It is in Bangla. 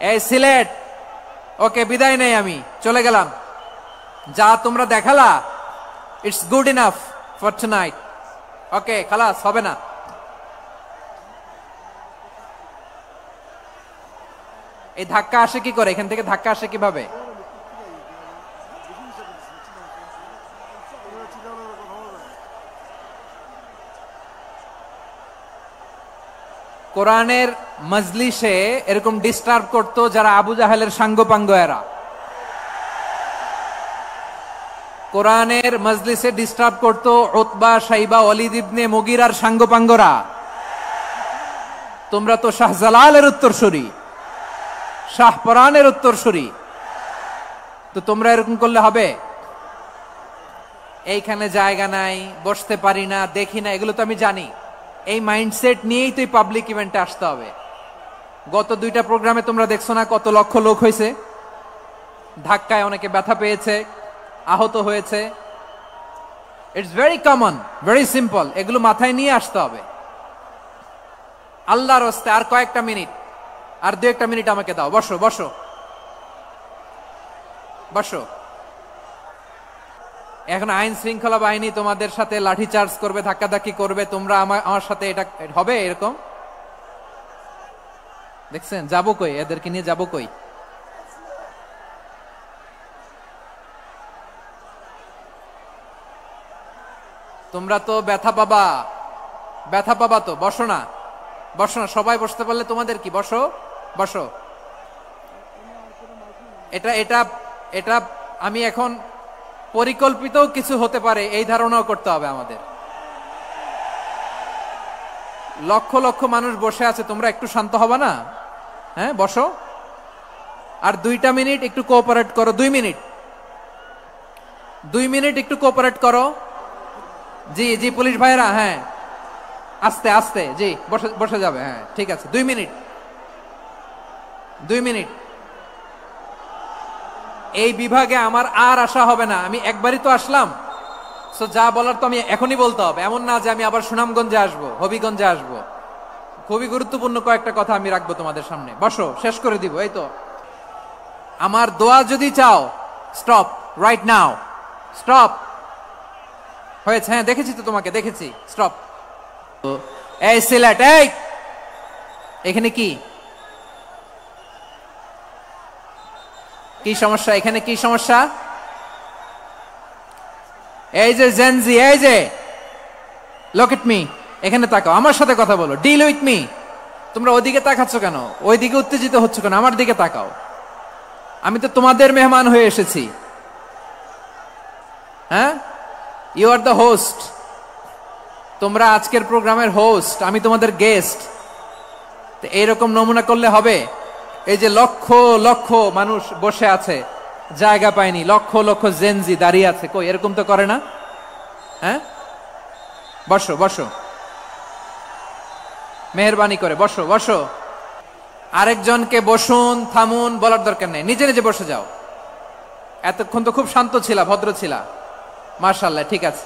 এই সিলেট, ওকে বিদায় নেই, আমি চলে গেলাম। যা তোমরা দেখালা, it's good enough for tonight. Okay, খালাস, হবে না। এই ধাক্কা আসে কি করে? এখান থেকে ধাক্কা আসে কিভাবে? কোরআনের মজলিসে এরকম ডিস্টার্ব করতো যারা আবু জাহেলের সাঙ্গপাঙ্গ এরা। কোরআনের মজলিসে ডিস্টার্ব করতো উতবা, শাইবা, ওয়ালিদ ইবনে মুগিরার সাঙ্গপাঙ্গরা। তোমরা তো শাহজালালের উত্তরসূরি, শাহপরানের উত্তরসূরি, তো তোমরা এরকম করলে হবে? এইখানে জায়গা নাই, বসতে পারি না, দেখি না, এগুলো তো আমি জানি। এই মাইন্ডসেট নিয়েই তো পাবলিক ইভেন্টে আসতে হবে। গত 2টা প্রোগ্রামে তোমরা দেখছো না কত লক্ষ লোক হয়েছে? ধাক্কায় অনেকে ব্যথা পেয়েছে, আহত হয়েছে। It's very common, very simple. এগুলো মাথায় নিয়ে আসতে হবে। আল্লাহর রাস্তায় আর কয়েকটা মিনিট, আর 2-1টা মিনিট আমাকে দাও। বসো বসো বসো। এখন আইন শৃঙ্খলা বাহিনী তোমাদের সাথে লাঠি চার্জ করবে, ধাক্কাধাক্কি করবে, তোমরা আমার সাথে এটা হবে? এরকম দেখছেন? যাবো কই? এদেরকে নিয়ে যাবো কই? তোমরা তো ব্যথা পাবা, ব্যথা পাবা তো। বসো না, বসো না। সবাই বসতে পারলে তোমাদের কি? বসো বসো। এটা এটা এটা আমি এখন পরিকল্পিত কিছু হতে পারে এই ধারণাও করতে হবে আমাদের। লক্ষ লক্ষ মানুষ বসে আছে, তোমরা একটু শান্ত হবে না? হ্যাঁ, বসো। আর 2টা মিনিট একটু কোঅপারেট করো। 2 মিনিট, 2 মিনিট একটু কোঅপারেট করো। জি জি, পুলিশ ভাইরা, হ্যাঁ, আস্তে আস্তে, জি, বসে বসে যাবে। হ্যাঁ, ঠিক আছে। 2 মিনিট, 2 মিনিট। এই বিভাগে আমার আর আসা হবে না। আমি একবারই তো আসলাম, সো যা বলার তো আমি এখনই বলতে হবে। এমন না যে আমি আবার সুনামগঞ্জে আসবো, হবিগঞ্জে আসবো। খুবই গুরুত্বপূর্ণ কয়েকটা কথা আমি রাখবো তোমাদের সামনে। বসো, শেষ করে দিব। এই তো আমার দোয়া যদি চাও, স্টপ রাইট নাও, স্টপ। হয়েছে? হ্যাঁ, দেখেছি তো তোমাকে, দেখেছি। স্টপ। এই সিলেট, এই এখানে কি কি সমস্যা? এখানে কি সমস্যা? এই যে জেনজি, এই যে লুক এট মি, এখানে তাকাও, আমার সাথে কথা বলো, ডিল উইথ মি। তোমরা ওইদিকে তাকাচ্ছ কেন? ওইদিকে উত্তেজিত হচ্ছ কেন? আমার দিকে তাকাও। আমি তো তোমাদের মেহমান হয়ে এসেছি। হ্যাঁ, ইউ আর দ্য হোস্ট। তোমরা আজকের প্রোগ্রামের হোস্ট, আমি তোমাদের গেস্ট। এইরকম নমুনা করলে হবে? এই যে লক্ষ লক্ষ মানুষ বসে আছে, জায়গা পায়নি, লক্ষ লক্ষ জেনজি দাঁড়িয়ে আছে, কই এরকম তো করে না? হ্যাঁ, বসো বসো, মেহেরবানি করে বসো বসো। আরেকজনকে বসুন, থামুন বলার দরকার নেই, নিজে নিজে বসে যাও। এতক্ষণ তো খুব শান্ত ছিলা, ভদ্র ছিলা, মাশাআল্লাহ, ঠিক আছে।